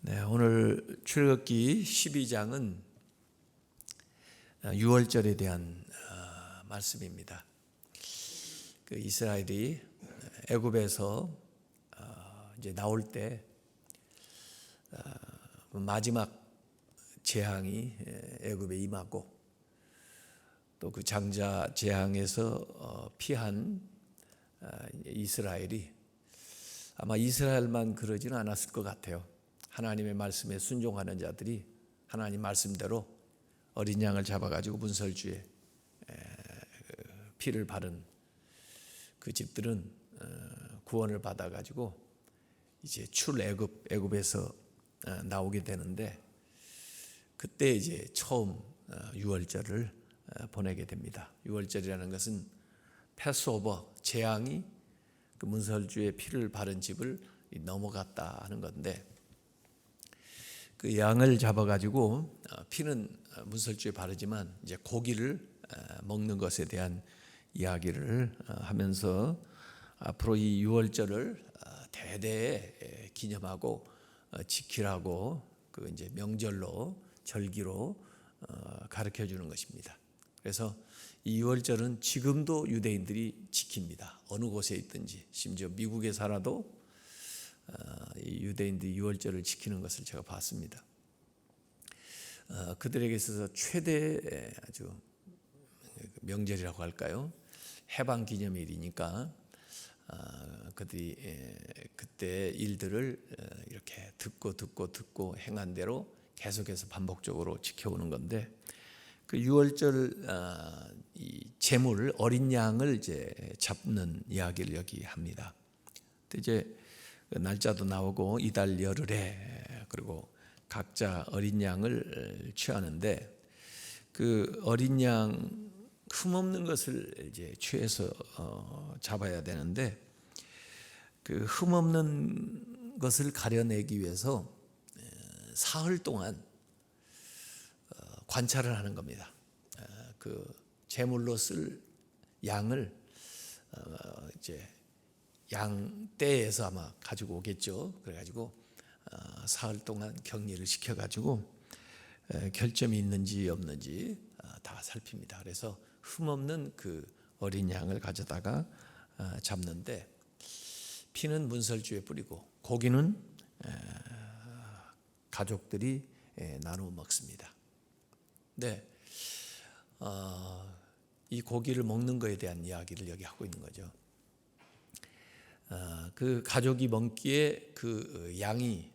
네, 오늘 출애굽기 12장은 유월절에 대한 말씀입니다. 그 이스라엘이 애굽에서 이제 나올 때 마지막 재앙이 애굽에 임하고 또 그 장자 재앙에서 피한 이스라엘이 아마 이스라엘만 그러지는 않았을 것 같아요. 하나님의 말씀에 순종하는 자들이 하나님 말씀대로 어린 양을 잡아가지고 문설주에 피를 바른 그 집들은 구원을 받아가지고 이제 애굽에서 나오게 되는데, 그때 이제 처음 유월절을 보내게 됩니다. 유월절이라는 것은 패스오버, 재앙이 그 문설주에 피를 바른 집을 넘어갔다 하는 건데, 그 양을 잡아가지고 피는 문설주에 바르지만 이제 고기를 먹는 것에 대한 이야기를 하면서 앞으로 이 유월절을 대대에 기념하고 지키라고 그 이제 명절로 절기로 가르쳐 주는 것입니다. 그래서 이 유월절은 지금도 유대인들이 지킵니다. 어느 곳에 있든지, 심지어 미국에 살아도 이 유대인들이 유월절을 지키는 것을 제가 봤습니다. 그들에게 있어서 최대 아주 명절이라고 할까요? 해방 기념일이니까 그들이 그때 일들을 이렇게 듣고 행한 대로 계속해서 반복적으로 지켜오는 건데, 그 유월절 이 제물 어린 양을 이제 잡는 이야기를 여기 합니다. 이제 날짜도 나오고 이달 열흘에 그리고 각자 어린 양을 취하는데, 그 어린 양 흠없는 것을 이제 취해서 잡아야 되는데, 그 흠없는 것을 가려내기 위해서 사흘 동안 관찰을 하는 겁니다. 그 제물로 쓸 양을 이제 양떼에서 아마 가지고 오겠죠. 그래가지고 사흘 동안 격리를 시켜가지고 결점이 있는지 없는지 다 살핍니다. 그래서 흠없는 그 어린 양을 가져다가 잡는데, 피는 문설주에 뿌리고 고기는 가족들이 나누어 먹습니다. 네, 이 고기를 먹는 것에 대한 이야기를 여기 하고 있는 거죠. 그 가족이 먹기에 그 양의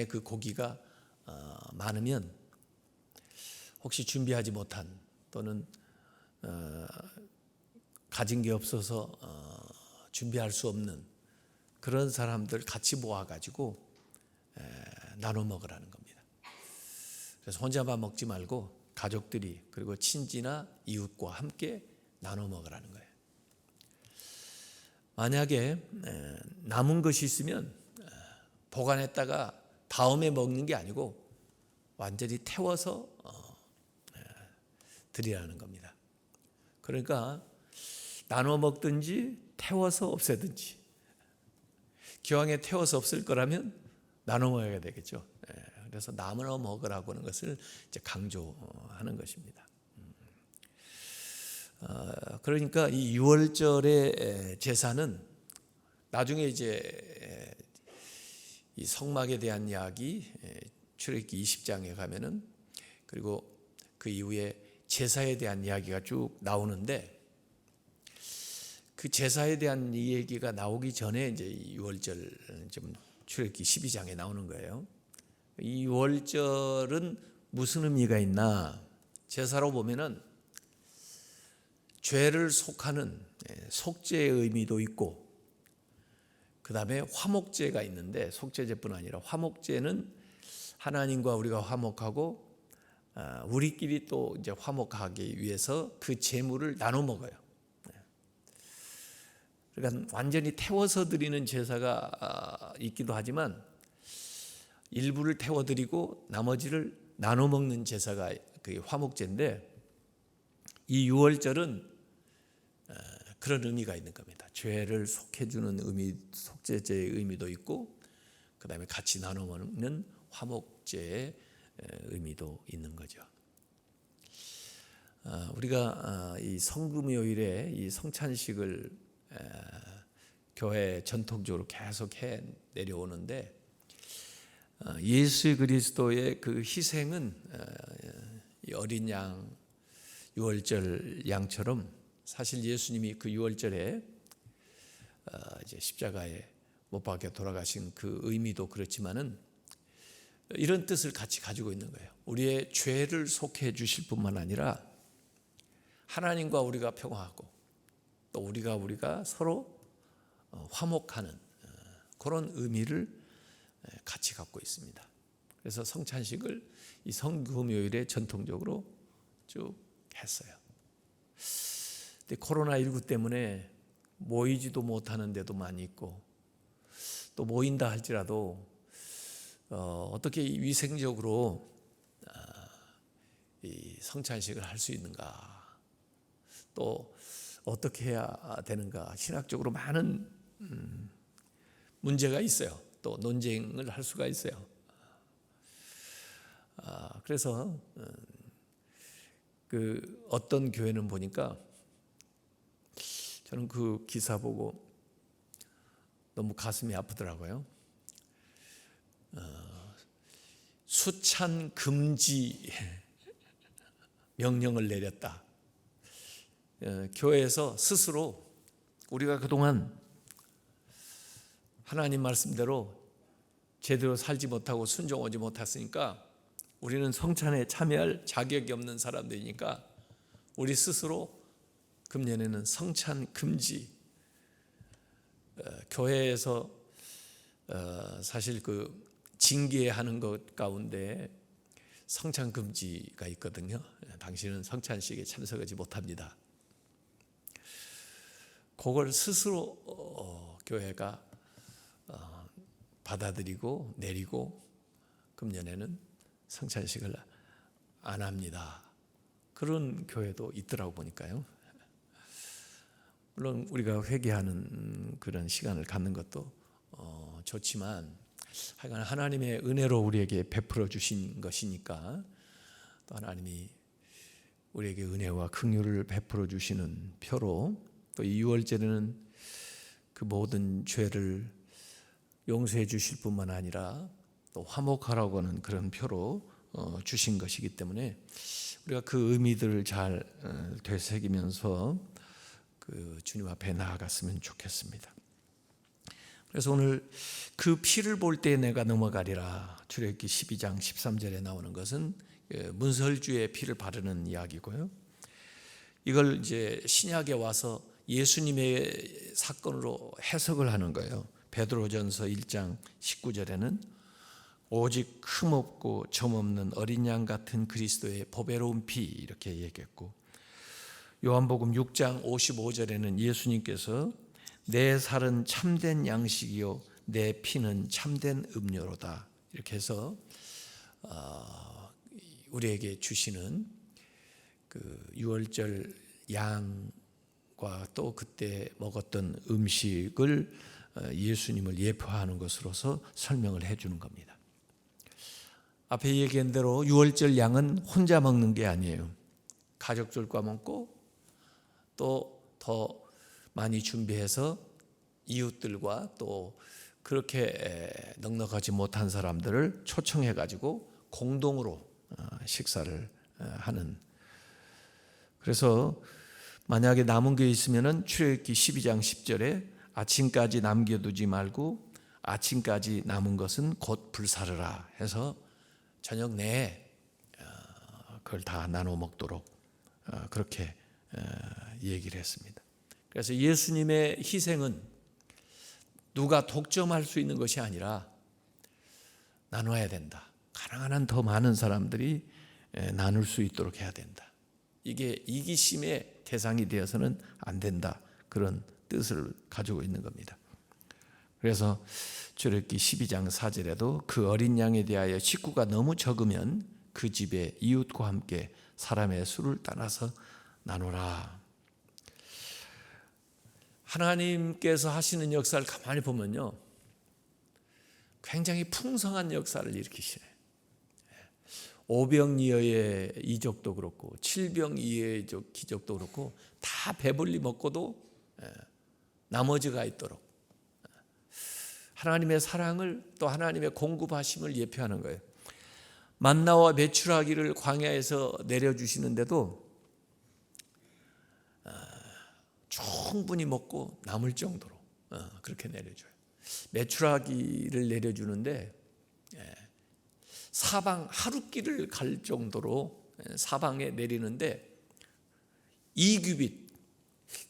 그 고기가 많으면 혹시 준비하지 못한 또는 가진 게 없어서 준비할 수 없는 그런 사람들 같이 모아가지고 나눠 먹으라는 겁니다. 그래서 혼자만 먹지 말고 가족들이 그리고 친지나 이웃과 함께 나눠 먹으라는 거예요. 만약에 남은 것이 있으면 보관했다가 다음에 먹는 게 아니고 완전히 태워서 드리라는 겁니다. 그러니까 나눠 먹든지 태워서 없애든지, 기왕에 태워서 없을 거라면 나눠 먹어야 되겠죠. 그래서 나눠 먹으라고 하는 것을 이제 강조하는 것입니다. 그러니까 이 유월절의 제사는 나중에 이제 이 성막에 대한 이야기 출애굽기 20장에 가면은, 그리고 그 이후에 제사에 대한 이야기가 쭉 나오는데, 그 제사에 대한 이 얘기가 나오기 전에 이제 유월절 좀 출애굽기 12장에 나오는 거예요. 이 유월절은 무슨 의미가 있나? 제사로 보면은 죄를 속하는 속죄의 의미도 있고, 그 다음에 화목제가 있는데, 속죄제뿐 아니라 화목제는 하나님과 우리가 화목하고 우리끼리 또 이제 화목하기 위해서 그 제물을 나눠 먹어요. 그러니까 완전히 태워서 드리는 제사가 있기도 하지만 일부를 태워 드리고 나머지를 나눠 먹는 제사가 그 화목제인데, 이 유월절은 그런 의미가 있는 겁니다. 죄를 속해주는 의미, 속죄제의 의미도 있고, 그 다음에 같이 나눠 먹는 화목제의 의미도 있는 거죠. 우리가 이 성금요일에 이 성찬식을 교회 전통적으로 계속 해 내려오는데, 예수 그리스도의 그 희생은 이 어린 양, 유월절 양처럼 사실 예수님이 그 유월절에 이제 십자가에 못 박혀 돌아가신 그 의미도 그렇지만은 이런 뜻을 같이 가지고 있는 거예요. 우리의 죄를 속해 주실 뿐만 아니라 하나님과 우리가 평화하고 또 우리가 서로 화목하는 그런 의미를 같이 갖고 있습니다. 그래서 성찬식을 이 성금요일에 전통적으로 쭉 했어요. 근데 코로나19 때문에 모이지도 못하는 데도 많이 있고, 또 모인다 할지라도 어떻게 위생적으로 이 성찬식을 할 수 있는가, 또 어떻게 해야 되는가, 신학적으로 많은 문제가 있어요. 또 논쟁을 할 수가 있어요. 그래서 그 어떤 교회는 보니까, 저는 그 기사 보고 너무 가슴이 아프더라고요. 수찬 금지 명령을 내렸다. 교회에서 스스로 우리가 그동안 하나님 말씀대로 제대로 살지 못하고 순종하지 못했으니까 우리는 성찬에 참여할 자격이 없는 사람들이니까 우리 스스로 금년에는 성찬 금지, 교회에서 사실 그 징계하는 것 가운데 성찬 금지가 있거든요. 당신은 성찬식에 참석하지 못합니다. 그걸 스스로 교회가 받아들이고 내리고 금년에는 성찬식을 안 합니다. 그런 교회도 있더라고 보니까요. 물론 우리가 회개하는 그런 시간을 갖는 것도 좋지만, 하여간 하나님의 은혜로 우리에게 베풀어 주신 것이니까, 또 하나님이 우리에게 은혜와 긍휼을 베풀어 주시는 표로, 또 이 유월절에는 그 모든 죄를 용서해 주실 뿐만 아니라 또 화목하라고 하는 그런 표로 주신 것이기 때문에 우리가 그 의미들을 잘 되새기면서 그 주님 앞에 나아갔으면 좋겠습니다. 그래서 오늘 그 피를 볼 때 내가 넘어가리라, 출애굽기 12장 13절에 나오는 것은 문설주의 피를 바르는 이야기고요. 이걸 이제 신약에 와서 예수님의 사건으로 해석을 하는 거예요. 베드로전서 1장 19절에는 오직 흠없고 점없는 어린 양 같은 그리스도의 보배로운 피, 이렇게 얘기했고, 요한복음 6장 55절에는 예수님께서 내 살은 참된 양식이요 내 피는 참된 음료로다, 이렇게 해서 우리에게 주시는 그 유월절 양과 또 그때 먹었던 음식을 예수님을 예표하는 것으로서 설명을 해주는 겁니다. 앞에 얘기한 대로 유월절 양은 혼자 먹는 게 아니에요. 가족들과 먹고 또 더 많이 준비해서 이웃들과 또 그렇게 넉넉하지 못한 사람들을 초청해 가지고 공동으로 식사를 하는. 그래서 만약에 남은 게 있으면은 출애굽기 12장 10절에 아침까지 남겨두지 말고 아침까지 남은 것은 곧 불사르라 해서 저녁 내에 그걸 다 나눠 먹도록 그렇게 얘기를 했습니다. 그래서 예수님의 희생은 누가 독점할 수 있는 것이 아니라 나눠야 된다. 가능한 한 더 많은 사람들이 나눌 수 있도록 해야 된다. 이게 이기심의 대상이 되어서는 안 된다. 그런 뜻을 가지고 있는 겁니다. 그래서 출애굽기 12장 4절에도 그 어린 양에 대하여 식구가 너무 적으면 그 집에 이웃과 함께 사람의 수를 따라서 나누라. 하나님께서 하시는 역사를 가만히 보면요, 굉장히 풍성한 역사를 일으키시네. 오병이어의 이적도 그렇고 칠병이어의 기적도 그렇고 다 배불리 먹고도 나머지가 있도록 하나님의 사랑을 또 하나님의 공급하심을 예표하는 거예요. 만나와 메추라기를 광야에서 내려주시는데도 충분히 먹고 남을 정도로 그렇게 내려줘요. 메추라기를 내려주는데 사방 하루길을 갈 정도로 사방에 내리는데 2규빗,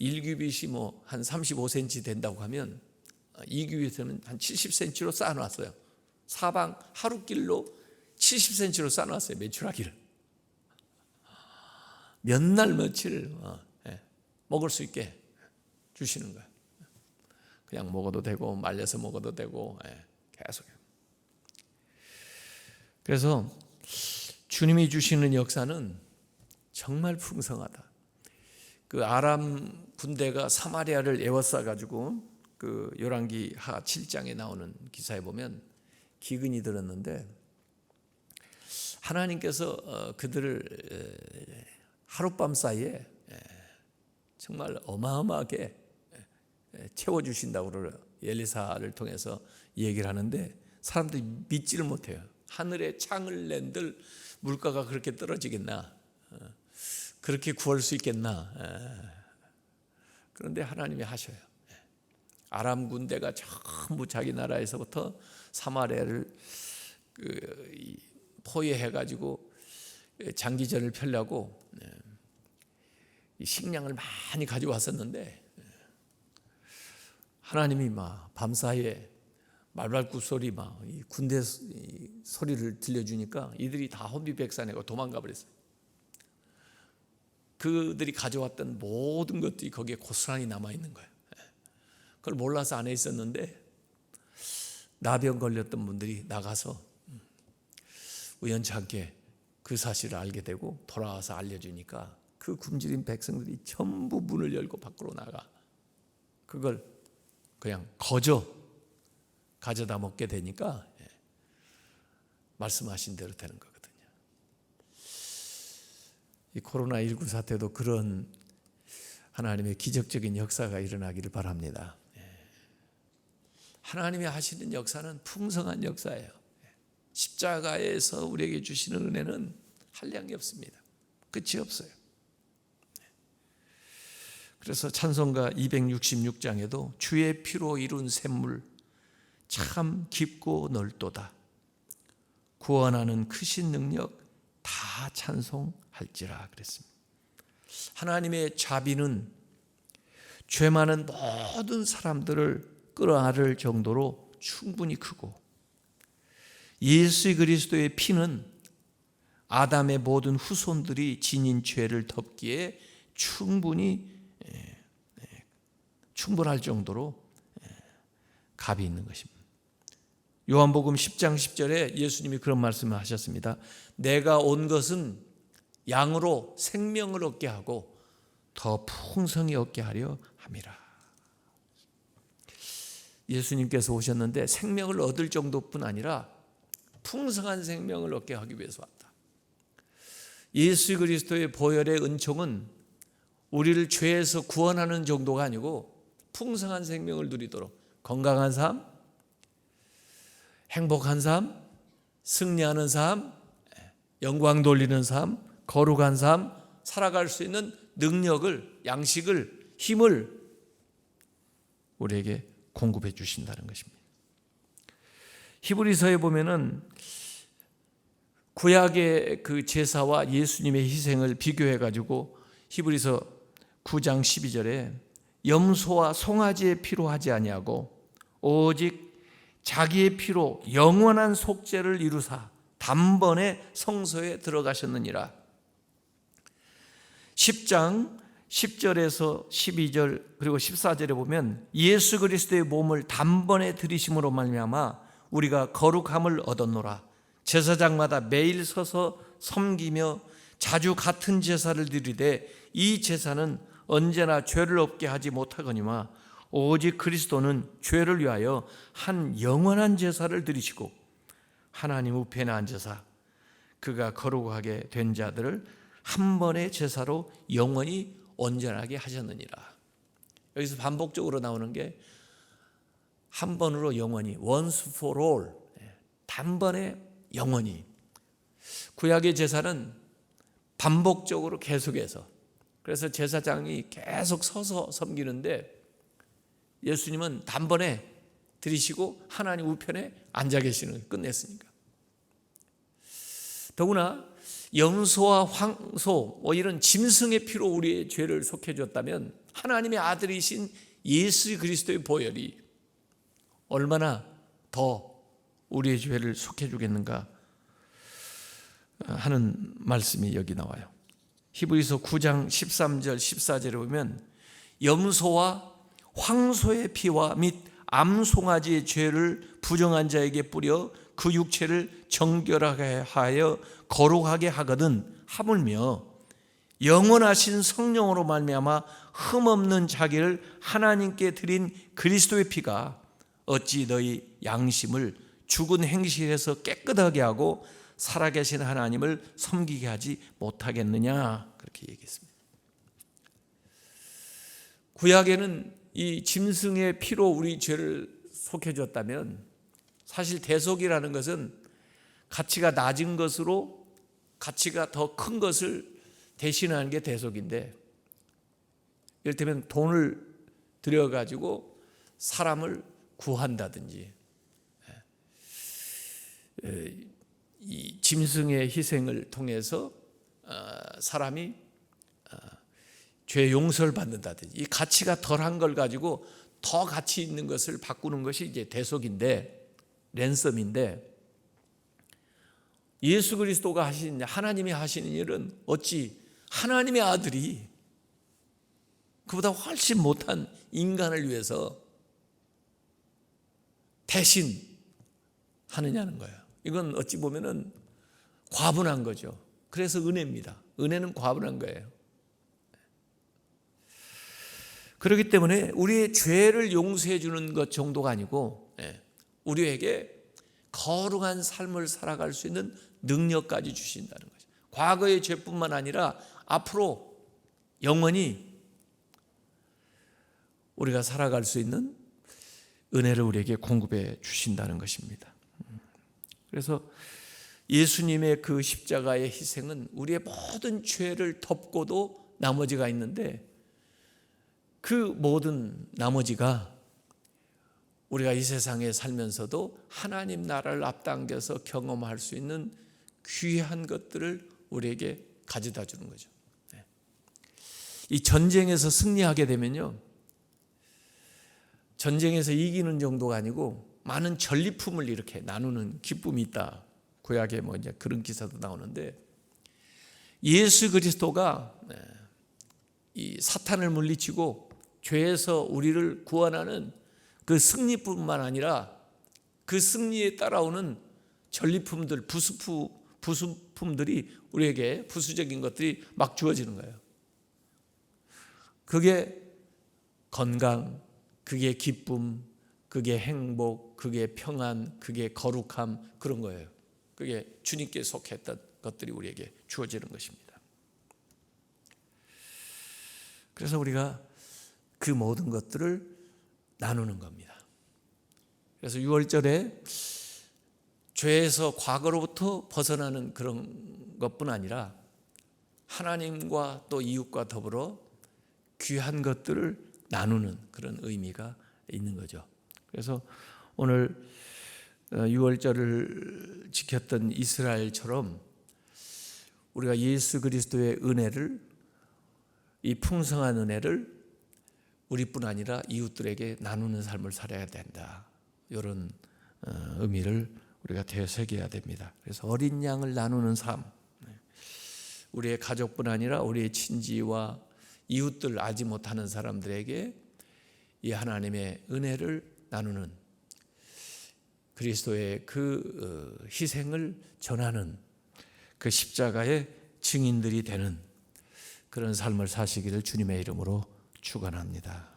1규빗이 뭐 한 35cm 된다고 하면 2규빗은 한 70cm로 쌓아놨어요. 사방 하루길로 70cm로 쌓아놨어요. 메추라기를 몇 날 며칠 먹을 수 있게 주시는 거예요. 그냥 먹어도 되고 말려서 먹어도 되고 계속. 그래서 주님이 주시는 역사는 정말 풍성하다. 그 아람 군대가 사마리아를 에워싸 가지고 그 열왕기 하 7장에 나오는 기사에 보면 기근이 들었는데 하나님께서 그들을 하룻밤 사이에 정말 어마어마하게 채워주신다고 그래요. 엘리사를 통해서 얘기를 하는데 사람들이 믿지를 못해요. 하늘에 창을 낸들 물가가 그렇게 떨어지겠나, 그렇게 구할 수 있겠나. 그런데 하나님이 하셔요. 아람 군대가 전부 자기 나라에서부터 사마리아를 포위해가지고 장기전을 펴려고 식량을 많이 가져왔었는데 하나님이 막 밤사이에 말발굽 소리 막 군대 소리를 들려주니까 이들이 다 혼비백산하고 도망가 버렸어요. 그들이 가져왔던 모든 것들이 거기에 고스란히 남아있는 거예요. 그걸 몰라서 안에 있었는데 나병 걸렸던 분들이 나가서 우연찮게 그 사실을 알게 되고 돌아와서 알려주니까 그 굶주린 백성들이 전부 문을 열고 밖으로 나가 그걸 그냥 거저 가져다 먹게 되니까 말씀하신 대로 되는 거거든요. 이 코로나19 사태도 그런 하나님의 기적적인 역사가 일어나기를 바랍니다. 하나님이 하시는 역사는 풍성한 역사예요. 십자가에서 우리에게 주시는 은혜는 한량이 없습니다. 끝이 없어요. 그래서 찬송가 266장에도 주의 피로 이룬 샘물 참 깊고 넓도다. 구원하는 크신 능력 다 찬송할지라 그랬습니다. 하나님의 자비는 죄 많은 모든 사람들을 끌어안을 정도로 충분히 크고 예수 그리스도의 피는 아담의 모든 후손들이 지닌 죄를 덮기에 충분할 정도로 값이 있는 것입니다. 요한복음 10장 10절에 예수님이 그런 말씀을 하셨습니다. 내가 온 것은 양으로 생명을 얻게 하고 더 풍성히 얻게 하려 함이라. 예수님께서 오셨는데 생명을 얻을 정도뿐 아니라 풍성한 생명을 얻게 하기 위해서 왔다. 예수 그리스도의 보혈의 은총은 우리를 죄에서 구원하는 정도가 아니고 풍성한 생명을 누리도록 건강한 삶, 행복한 삶, 승리하는 삶, 영광 돌리는 삶, 거룩한 삶, 살아갈 수 있는 능력을, 양식을, 힘을 우리에게 공급해 주신다는 것입니다. 히브리서에 보면은 구약의 그 제사와 예수님의 희생을 비교해 가지고 히브리서 9장 12절에 염소와 송아지의 피로 하지 아니하고 오직 자기의 피로 영원한 속죄를 이루사 단번에 성소에 들어가셨느니라. 10장 10절에서 12절 그리고 14절에 보면 예수 그리스도의 몸을 단번에 들이심으로 말미암아 우리가 거룩함을 얻었노라. 제사장마다 매일 서서 섬기며 자주 같은 제사를 드리되 이 제사는 언제나 죄를 없게 하지 못하거니와 오직 그리스도는 죄를 위하여 한 영원한 제사를 드리시고 하나님 우편에 앉으사 그가 거룩하게 된 자들을 한 번의 제사로 영원히 온전하게 하셨느니라. 여기서 반복적으로 나오는 게 한 번으로 영원히, once for all, 단번에 영원히. 구약의 제사는 반복적으로 계속해서, 그래서 제사장이 계속 서서 섬기는데 예수님은 단번에 드리시고 하나님 우편에 앉아 계시는 걸 끝냈으니까. 더구나 염소와 황소 이런 짐승의 피로 우리의 죄를 속해줬다면 하나님의 아들이신 예수 그리스도의 보혈이 얼마나 더 우리의 죄를 속해주겠는가 하는 말씀이 여기 나와요. 히브리서 9장 13절 14절에 보면 염소와 황소의 피와 및 암송아지의 죄를 부정한 자에게 뿌려 그 육체를 정결하게 하여 거룩하게 하거든 하물며 영원하신 성령으로 말미암아 흠없는 자기를 하나님께 드린 그리스도의 피가 어찌 너희 양심을 죽은 행실에서 깨끗하게 하고 살아계신 하나님을 섬기게 하지 못하겠느냐, 그렇게 얘기했습니다. 구약에는 이 짐승의 피로 우리 죄를 속해줬다면 사실 대속이라는 것은 가치가 낮은 것으로 가치가 더 큰 것을 대신하는 게 대속인데, 이를테면 돈을 들여가지고 사람을 구한다든지 이 짐승의 희생을 통해서 사람이 죄 용서를 받는다든지 이 가치가 덜한 걸 가지고 더 가치 있는 것을 바꾸는 것이 이제 대속인데, 랜섬인데, 예수 그리스도가 하신, 하나님이 하시는 일은 어찌 하나님의 아들이 그보다 훨씬 못한 인간을 위해서 대신 하느냐는 거예요. 이건 어찌 보면은 과분한 거죠. 그래서 은혜입니다. 은혜는 과분한 거예요. 그렇기 때문에 우리의 죄를 용서해 주는 것 정도가 아니고 우리에게 거룩한 삶을 살아갈 수 있는 능력까지 주신다는 거죠. 과거의 죄뿐만 아니라 앞으로 영원히 우리가 살아갈 수 있는 은혜를 우리에게 공급해 주신다는 것입니다. 그래서 예수님의 그 십자가의 희생은 우리의 모든 죄를 덮고도 나머지가 있는데, 그 모든 나머지가 우리가 이 세상에 살면서도 하나님 나라를 앞당겨서 경험할 수 있는 귀한 것들을 우리에게 가져다 주는 거죠. 이 전쟁에서 승리하게 되면요, 전쟁에서 이기는 정도가 아니고 많은 전리품을 이렇게 나누는 기쁨이 있다. 구약에 뭐 이제 그런 기사도 나오는데, 예수 그리스도가 이 사탄을 물리치고 죄에서 우리를 구원하는 그 승리뿐만 아니라 그 승리에 따라오는 전리품들, 부수품들이 우리에게, 부수적인 것들이 막 주어지는 거예요. 그게 건강, 그게 기쁨, 그게 행복, 그게 평안, 그게 거룩함, 그런 거예요. 그게 주님께 속했던 것들이 우리에게 주어지는 것입니다. 그래서 우리가 그 모든 것들을 나누는 겁니다. 그래서 6월절에 죄에서 과거로부터 벗어나는 그런 것뿐 아니라 하나님과 또 이웃과 더불어 귀한 것들을 나누는 그런 의미가 있는 거죠. 그래서 오늘 6월절을 지켰던 이스라엘처럼 우리가 예수 그리스도의 은혜를, 이 풍성한 은혜를 우리뿐 아니라 이웃들에게 나누는 삶을 살아야 된다. 이런 의미를 우리가 되새겨야 됩니다. 그래서 어린 양을 나누는 삶, 우리의 가족뿐 아니라 우리의 친지와 이웃들, 알지 못하는 사람들에게 이 하나님의 은혜를 나누는, 그리스도의 그 희생을 전하는 그 십자가의 증인들이 되는 그런 삶을 사시기를 주님의 이름으로 축원합니다.